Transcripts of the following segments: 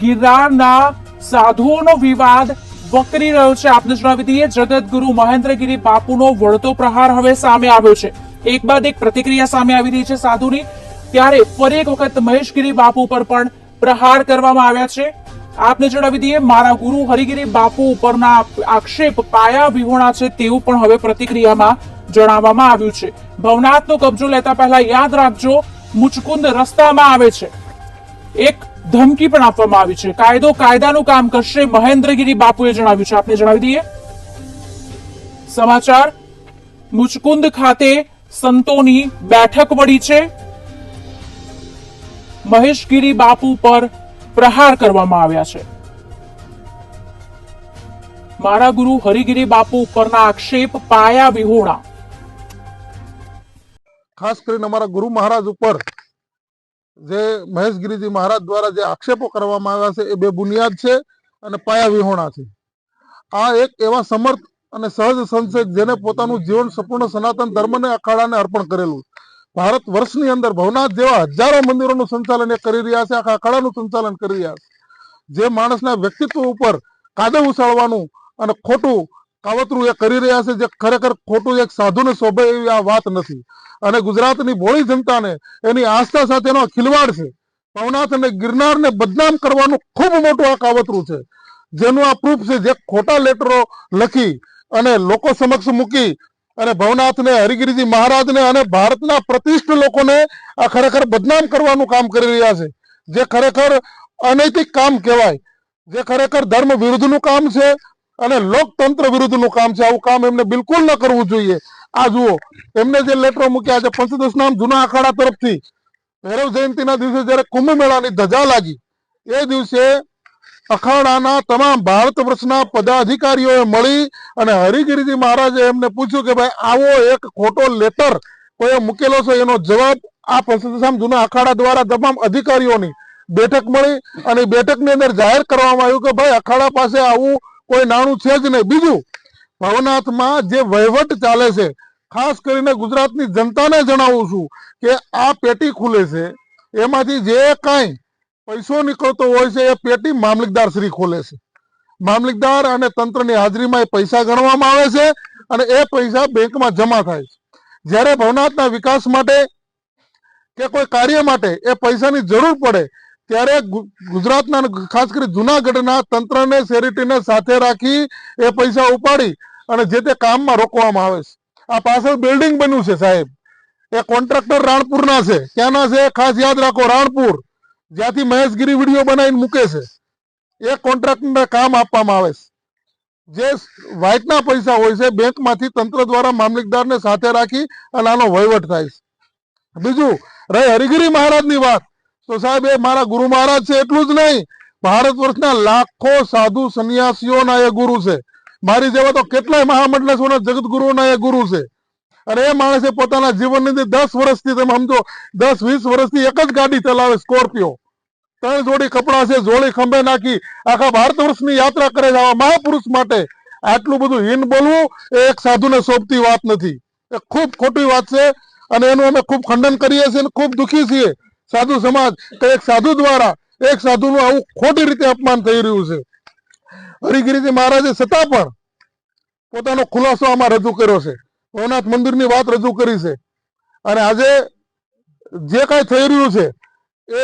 ગિરનારના સાધુઓનો વિવાદ વકરી રહ્યો છે। આપને જણાવી દઈએ, જગતગુરુ મહેન્દ્રગીરી બાપુનો વળતો પ્રહાર હવે સામે આવ્યો છે। એક બાદ એક પ્રતિક્રિયા સામે આવી રહી છે સાધુની। ત્યારે ફરી એક વખત મહેશગીરી બાપુ પર પણ પ્રહાર કરવામાં આવ્યા છે। આપને જણાવી દઈએ, મારા ગુરુ હરિગીરી બાપુ ઉપરના આક્ષેપ પાયા વિહોણા છે તેવું પણ હવે પ્રતિક્રિયામાં જણાવવામાં આવ્યું છે। ભવનાથનો કબજો લેતા પહેલા યાદ રાખજો, મુચકુંદ રસ્તામાં આવે છે। એક ધમકી પણ આપવામાં આવી છે। કાયદો કાયદાનું કામ કરશે, મહેન્દ્રગીરી બાપુએ જણાવ્યું છે। આપને જણાવી દઈએ સમાચાર, મુચકુંદ ખાતે સંતોની બેઠક મળી છે। મહેશગીરી બાપુ પર પ્રહાર કરવામાં આવ્યા છે। મારા ગુરુ હરિગીરી બાપુ ઉપરના આક્ષેપ પાયા વિહોણા। ખાસ કરીને અમારા ગુરુ મહારાજ ઉપર જે મહેશગીરીજી મહારાજ દ્વારા જે આક્ષેપો કરવામાં આવ્યા છે એ બેબુનિયાદ છે અને પાયા વિહોણા છે। આ એક એવા સમર્થ અને સહજ સંત છે જેને પોતાનું જીવન સંપૂર્ણ સનાતન ધર્મને અખાડાને અર્પણ કરેલું। ભારત વર્ષની અંદર ભવનાથ જેવા હજારો મંદિરોનું સંચાલન એ કરી રહ્યા છે, આખા અખાડાનું સંચાલન કરી રહ્યા છે। જે માણસના વ્યક્તિત્વ ઉપર કાદવ ઉછાળવાનું અને ખોટું કાવતરું એ કરી રહ્યા છે, જે ખરેખર ખોટું એક સાધુને શોભે એવી આ વાત નથી। અને ગુજરાતની ભોળી જનતાને એની આસ્થા સાથેનો ખિલવાડ છે। ભવનાથ અને ગિરનારને બદનામ કરવાનું ખૂબ મોટું આ કાવતરું છે, જેનું આ પ્રૂફ છે। જે ખોટા લેટરો લખી અને લોકો સમક્ષ મૂકી અને ભવનાથને, હરિગીરીજી મહારાજને અને ભારતના પ્રતિષ્ઠિત લોકોને આ ખરેખર બદનામ કરવાનું કામ કરી રહ્યા છે, જે ખરેખર અનૈતિક કામ કહેવાય, જે ખરેખર ધર્મ વિરુદ્ધનું કામ છે અને લોકતંત્ર વિરુદ્ધનું કામ છે। આવું કામ એમને બિલકુલ ન કરવું જોઈએ। આ જુઓ, એમને જે લેટરો મૂક્યા છે પંચદશનામ જૂના અખાડા તરફથી ભૈરવ જયંતિના દિવસે જ્યારે કુંભ મેળાની ધજા લાગી એ દિવસે અખાડાના તમામ ભારત વર્ષના પદાધિકારીઓએ મળી અને હરિગીરીજી મહારાજે એમને પૂછ્યું કે ભાઈ આવો એક ખોટો લેટર કોઈએ મૂકેલો છે, એનો જવાબ આ પંચદશનામ જૂના અખાડા દ્વારા તમામ અધિકારીઓની બેઠક મળી અને બેઠકની અંદર જાહેર કરવામાં આવ્યું કે ભાઈ અખાડા પાસે આવું કોઈ નાણું છે જ નહીં। બીજું, ભવનાથમાં જે વહીવટ ચાલે છે, ખાસ કરીને ગુજરાતની જનતાને જણાવું છું કે આ પેટી ખુલે છે, એમાંથી જે કાંઈ પૈસો નીકળતો હોય છે એ પેટી મામલતદાર શ્રી ખોલે છે। મામલતદાર અને તંત્રની હાજરીમાં એ પૈસા ગણવામાં આવે છે અને એ પૈસા બેંકમાં જમા થાય છે। જ્યારે ભવનાથના વિકાસ માટે કે કોઈ કાર્ય માટે એ પૈસાની જરૂર પડે ત્યારે ગુજરાતના ખાસ કરી જુનાગઢના તંત્રને, શેરિટીને સાથે રાખી એ પૈસા ઉપાડી અને જે તે કામમાં રોકવામાં આવે છે। આ પાછળ બિલ્ડિંગ બન્યું છે સાહેબ, એ કોન્ટ્રાક્ટર રાણપુરના છે। ક્યાંના છે ખાસ યાદ રાખો, રાણપુર, જ્યાંથી મહેશગીરી વિડીયો બનાવીને મૂકે છે એ કોન્ટ્રાક્ટરને કામ આપવામાં આવે છે। જે વ્હાઇટના પૈસા હોય છે બેંકમાંથી તંત્ર દ્વારા મામલતદારને સાથે રાખી અને આનો વહીવટ થાય છે। બીજું, રહી હરિગીરી મહારાજની વાત, તો સાહેબ એ મારા ગુરુ મહારાજ છે એટલું જ નહીં, ભારત વર્ષના લાખો સાધુ સંન્યાસીઓના એ ગુરુ છે। મારી જેવા તો કેટલાય મહામંડલેશ્વરના જગતગુરુઓના એ ગુરુ છે। અને એ માણસે પોતાના જીવનની અંદર 10 વર્ષથી, તમે સમજો 10-20 વર્ષથી એક જ ગાડી ચલાવે, સ્કોર્પિયો, 3 જોડી કપડા છે, જોડી ખંભે નાખી આખા ભારત વર્ષની યાત્રા કરે છે। આવા મહાપુરુષ માટે આટલું બધું હીન બોલવું એ એક સાધુને શોભતી વાત નથી, એ ખૂબ ખોટી વાત છે અને એનું અમે ખૂબ ખંડન કરીએ છીએ અને ખૂબ દુઃખી છીએ સાધુ સમાજ કે એક સાધુ દ્વારા એક સાધુનું આવું ખોટી રીતે અપમાન થઈ રહ્યું છે। હરિગીરીજી મહારાજે છતાં પણ પોતાનો ખુલાસો આમાં રજૂ કર્યો છે, ભવનાથ મંદિરની વાત રજૂ કરી છે અને આજે જે કાંઈ થઈ રહ્યું છે એ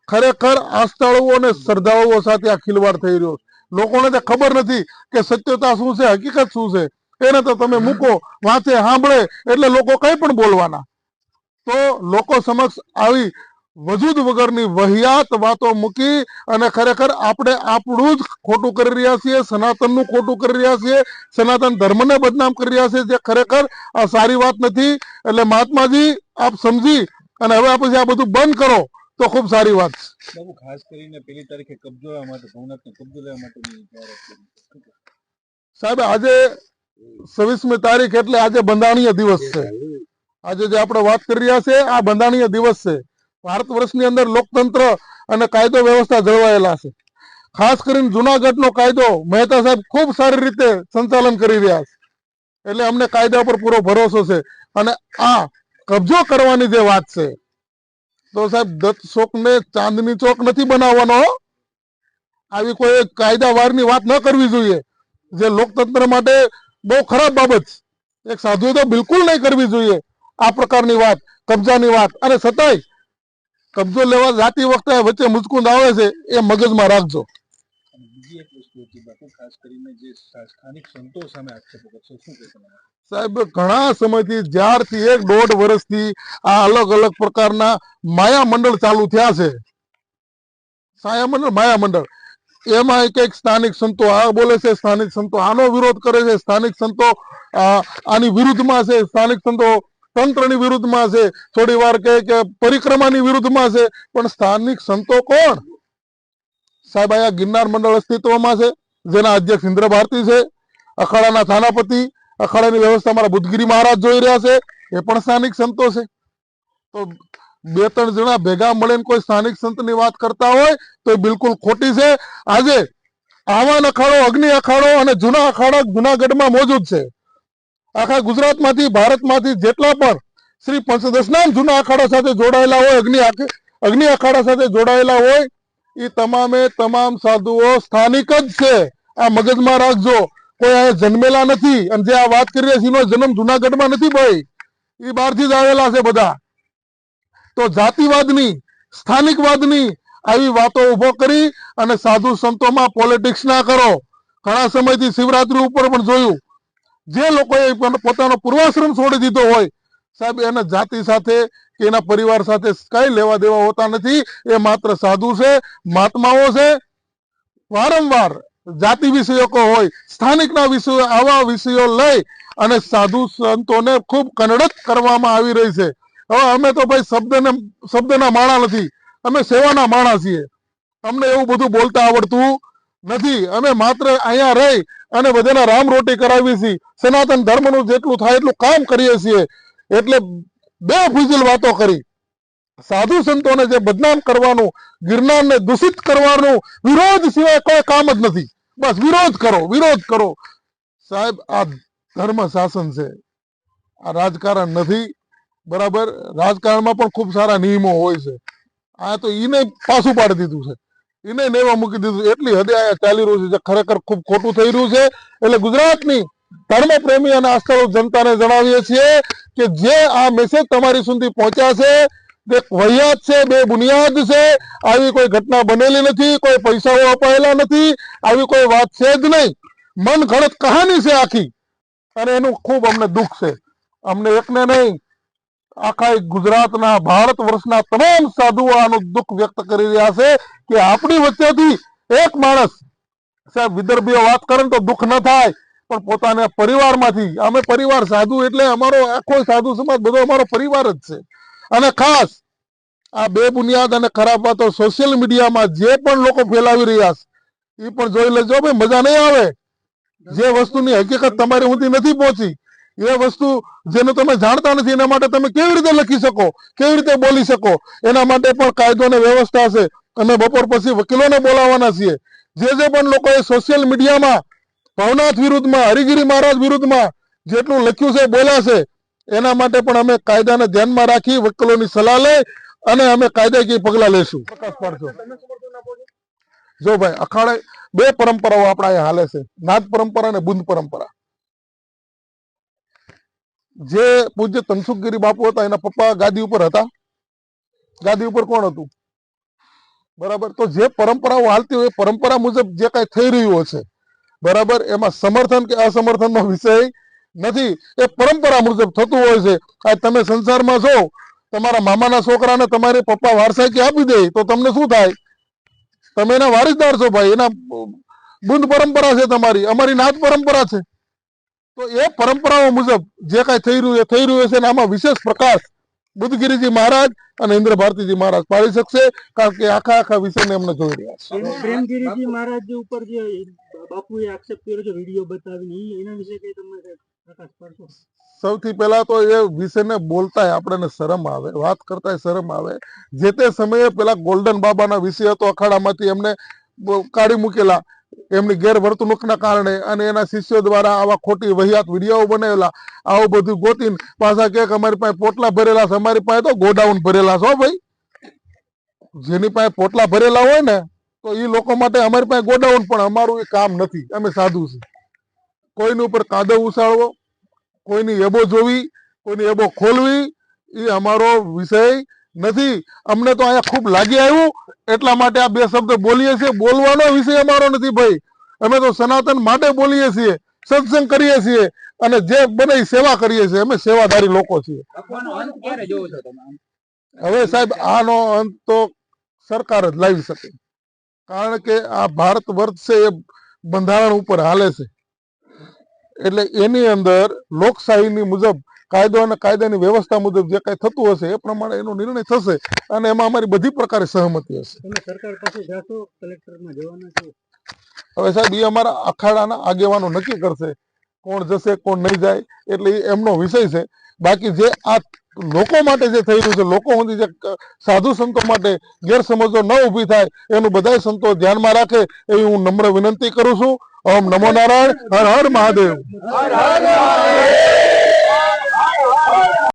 ખરેખર આસ્થાળુઓ અને શ્રદ્ધાળુઓ સાથે આ ખિલવાડ થઈ રહ્યો છે। લોકોને તો ખબર નથી કે સત્યતા શું છે, હકીકત શું છે। એને તો તમે મૂકો, વાંચે, સાંભળે એટલે લોકો કંઈ પણ બોલવાના। તો લોકો સમક્ષ આવી વજૂદ વગરની વહિયાત વાતો મૂકી અને ખરેખર આપણે આપણું જ ખોટું કરી રહ્યા છીએ, સનાતનનું ખોટું કરી રહ્યા છીએ, સનાતન ધર્મને બદનામ કરી રહ્યા છીએ, જે ખરેખર આ સારી વાત નથી। એટલે મહાત્માજી આપ સમજી અને હવે પછી આ બધું બંધ કરો તો ખૂબ સારી વાત છે। બાબુ, ખાસ કરીને પહેલી તારીખે કબજો લેવા માટે, ભવનાથનો કબજો લેવા માટેની સાહેબ આજે 26મી તારીખ એટલે આજે બંધારણીય દિવસ છે। આજે જે આપણે વાત કરી રહ્યા છે આ બંધારણીય દિવસ છે। ભારત વર્ષની અંદર લોકતંત્ર અને કાયદો વ્યવસ્થા જળવાયેલા છે। ખાસ કરીને જુનાગઢનો કાયદો મહેતા સાહેબ ખૂબ સારી રીતે સંચાલન કરી રહ્યા છે, એટલે અમને કાયદા પર પૂરો ભરોસો છે। અને આ કબજો કરવાની જે વાત છે, તો સાહેબ દત્ત ચોકને ચાંદની ચોક નથી બનાવવાનો, આવી કોઈ કાયદાવારની વાત ન કરવી જોઈએ, જે લોકતંત્ર માટે બહુ ખરાબ બાબત છે. એક સાધુએ તો બિલકુલ નહીં કરવી જોઈએ આ પ્રકારની વાત, કબજાની વાત. અને છતાંય કબજો લેવા જાતી વખતે વચ્ચે મુચકુંદ આવે છે, એ મગજમાં રાખજો. અને બીજી એક વસ્તુ હતી બાપુ, ખાસ કરીને જે સ્થાનિક સંતો સામે આક્ષેપો કરશો, શું કહેશો? સાહેબ, ઘણા સમયથી જ્યારથી 1-1.5 વર્ષથી આ અલગ અલગ પ્રકારના માયા મંડળ ચાલુ થયા છે, માયા મંડળ, એમાં એક સ્થાનિક સંતો આ બોલે છે, સ્થાનિક સંતો આનો વિરોધ કરે છે, સ્થાનિક સંતો આની વિરુદ્ધમાં છે, સ્થાનિક સંતો તંત્રની વિરુદ્ધમાં છે, થોડી વાર કહે કે પરિક્રમાની વિરુદ્ધમાં છે. પણ સ્થાનિક સંતો કોણ? સાહેબ, અહીંયા ગિરનાર મંડળ અસ્તિત્વમાં છે, જેના અધ્યક્ષ ઇન્દ્ર ભારતી છે, અખાડાના થાનાપતિ, અખાડાની વ્યવસ્થા મારા બુદ્ધગીરી મહારાજ જોઈ રહ્યા છે, એ પણ સ્થાનિક સંતો છે. તો 2-3 જણા ભેગા મળીને કોઈ સ્થાનિક સંતની વાત કરતા હોય તો એ બિલકુલ ખોટી છે. આજે આવાન અખાડો, અગ્નિ અખાડો અને જૂના અખાડા જુનાગઢમાં મોજૂદ છે. આખા ગુજરાતમાંથી, ભારતમાંથી જેટલા પણ શ્રી પંચદશનામ જૂના અખાડા સાથે જોડાયેલા હોય, અગ્નિ અખાડા સાથે જોડાયેલા હોય, એ તમામે તમામ સાધુઓ સ્થાનિક જ છે. આ મગજમાં રાખજો. કોઈ અહીંયા જન્મેલા નથી. અને જે આ વાત કરી રહ્યા છે એનો જન્મ જુનાગઢમાં નથી ભાઈ, એ બહારથી જ આવેલા છે બધા. તો જાતિવાદની, સ્થાનિકવાદની આવી વાતો ઉભો કરી અને સાધુ સંતોમાં પોલિટિક્સ ના કરો. ઘણા સમયથી શિવરાત્રી ઉપર પણ જોયું, જે લોકોએ પોતાનો પૂર્વાશ્રમ છોડી દીધો હોય, સાહેબ, એને જાતિ સાથે કે એના પરિવાર સાથે કઈ લેવા દેવા હોતા નથી. એ માત્ર સાધુ છે, મહાત્માઓ છે. વારંવાર જાતિ વિષયકો હોય, સ્થાનિકના વિષયો, આવા વિષયો લઈ અને સાધુ સંતોને ખૂબ કનડત કરવામાં આવી રહી છે. હવે અમે તો ભાઈ શબ્દના માણા નથી, અમે સેવાના માણા છીએ. અમને એવું બધું બોલતા આવડતું નથી. અમે માત્ર અહીંયા રહી અને બધાના રામ રોટી કરાવીએ છીએ. સનાતન ધર્મનું જેટલું થાય એટલું કામ કરીએ છીએ. એટલે બે ફિઝુલ વાતો કરી, સાધુ સંતોને જે બદનામ કરવાનું, ગિરનારને દૂષિત કરવાનું, વિરોધ સિવાય કોઈ કામ જ નથી. બસ વિરોધ કરો, વિરોધ કરો. સાહેબ, આ ધર્મ શાસન છે, આ રાજકારણ નથી. બરાબર, રાજકારણમાં પણ ખૂબ સારા નિયમો હોય છે. આ તો એને પાછું પાડી દીધું છે, એને નેવા મૂકી દીધું. એટલી હદે આ ચાલી રહ્યું છે, જે ખરેખર ખૂબ ખોટું થઈ રહ્યું છે. એટલે ગુજરાતની ધર્મ પ્રેમી અને આસ્થાળુ જનતાને જણાવીએ છીએ કે જે આ મેસેજ તમારી સુધી પહોંચ્યા છે તે વહિયાત છે, બે બુનિયાદ છે. આવી કોઈ ઘટના બનેલી નથી, કોઈ પૈસાઓ અપાયેલા નથી, આવી કોઈ વાત છે જ નહીં. મન ગણત કહાની છે આખી. અને એનું ખૂબ અમને દુઃખ છે. અમને એકને નહીં, આખા ગુજરાતના, ભારત વર્ષના તમામ સાધુઓ આનું દુઃખ વ્યક્ત કરી રહ્યા છે કે આપણી વચ્ચેથી એક માણસ, સાહેબ, વિદર્ભીઓ વાત કરે તો દુઃખ ન થાય, પણ પોતાના પરિવારમાંથી, અમે પરિવાર સાધુ એટલે અમારો આખો સાધુ સમાજ બધો અમારો પરિવાર જ છે. અને ખાસ આ બે બુનિયાદ અને ખરાબ વાતો સોશિયલ મીડિયામાં જે પણ લોકો ફેલાવી રહ્યા છે એ પણ જોઈ લેજો ભાઈ. મજા નહીં આવે. જે વસ્તુની હકીકત તમારી સુધી નથી પહોંચી, એ વસ્તુ જેને તમે જાણતા નથી, એના માટે તમે કેવી રીતે લખી શકો, કેવી રીતે બોલી શકો? એના માટે પણ કાયદો અને વ્યવસ્થા છે. અમે બપોર પછી વકીલોને બોલાવવાના છીએ. જે પણ લોકોએ સોશિયલ મીડિયામાં ભવનાથ વિરુદ્ધમાં, હરિગીરી મહારાજ વિરુદ્ધમાં જેટલું લખ્યું છે, બોલ્યા છે, એના માટે પણ અમે કાયદાને ધ્યાનમાં રાખી વકીલોની સલાહ લઈ અને અમે કાયદાકીય પગલા લેશું. પ્રકાશ પાડશો. જો ભાઈ, અખાડે બે પરંપરાઓ આપણા અહીંયા હાલે છે, નાથ પરંપરા અને બુંદ પરંપરા. જે પૂજ્ય તનસુખગીરી બાપુ હતા, એના પપ્પા ગાદી ઉપર હતા. ગાદી ઉપર કોણ હતું? બરાબર. તો જે પરંપરાઓ હાલતી હોય, પરંપરા મુજબ જે કઈ થઈ રહ્યું છે, બરાબર, એમાં સમર્થન કે અસમર્થનનો વિષય નથી. એ પરંપરા મુજબ થતું હોય છે. આ તમે સંસારમાં છો, તમારા મામાના છોકરાને તમારે પપ્પા વારસાઈ આપી દે તો તમને શું થાય? તમે એના વારિસદાર છો ભાઈ. એના બુંદ પરંપરા છે તમારી, અમારી નાથ પરંપરા છે. તો એ પરંપરાઓ મુજબ જે કઈ થઈ રહ્યું એ થઈ રહ્યું છે. આમાં વિશેષ પ્રકાશ બુદ્ધગીરીજી મહારાજ અને ઇન્દ્ર ભારતીજી મહારાજ પાડી શકશે, કારણ કે આખા વિષયને અમને જોઈ રહ્યા છે. પ્રેમગીરીજી મહારાજ ઉપર જે બાપુએ આક્ષેપ કર્યો છે વિડીયો બતાવીને, એના વિશે કઈ તમે પ્રકાશ પાડશો? સૌથી પહેલા તો એ વિષયને બોલતા આપણને શરમ આવે, વાત કરતા શરમ આવે. જે તે સમયે પેલા ગોલ્ડન બાબાના વિષય હતો, અખાડામાંથી એમને કાઢી મૂકેલા એમની ગેરવર્તણૂકના કારણે, અને એના શિષ્યો દ્વારા આવા ખોટી વહિયાત વિડીયો બનાવેલા. આવું બધું ગોતીને પાછા કે અમારી પાસે પોટલા ભરેલા છે. અમારી પાસે તો ગોડાઉન ભરેલા છો ભાઈ. જેની પાસે પોટલા ભરેલા હોય ને તો એ લોકો માટે અમારી પાસે ગોડાઉન પણ અમારું એ કામ નથી. અમે સાધુ છે. કોઈની ઉપર કાદવ ઉછાળવો, કોઈની એબો જોવી, કોઈની એબો ખોલવી એ અમારો વિષય નથી. અમને તો અહીંયા ખૂબ લાગી આવ્યું એટલા માટે આ બે શબ્દ બોલીએ છીએ. બોલવાનો વિષય અમારો નથી ભાઈ. અમે તો સનાતન માટે બોલીએ છીએ, સત્સંગ કરીએ છીએ અને જે બને એ સેવા કરીએ છીએ. અમે સેવાધારી લોકો છીએ. હવે સાહેબ આનો અંત તો સરકાર જ લાવી શકે, કારણ કે આ ભારત વર્ષ છે એ બંધારણ ઉપર હાલે છે. એટલે એની અંદર લોકશાહીની મુજબ કાયદો અને કાયદાની વ્યવસ્થા મુજબ જે કઈ થતું હશે એ પ્રમાણે એનો નિર્ણય થશે અને એમાં અમારી બધી પ્રકારે સહમતિ હશે. તમે સરકાર પાસે જાશો, કલેક્ટરમાં જવાના છો? હવે સાહેબ એ અમારા અખાડાના આગેવાનો નક્કી કરશે કોણ જશે કોણ નહીં જાય, એટલે એ એમનો વિષય છે. બાકી જે આ લોકો માટે જે થઈ રહ્યું છે, લોકો સુધી જે સાધુ સંતો માટે ગેરસમજો ન ઊભી થાય એનું બધા સંતો ધ્યાનમાં રાખે એવી હું નમ્ર વિનંતી કરું છું. ઓમ નમો નારાયણ. હર હર મહાદેવ.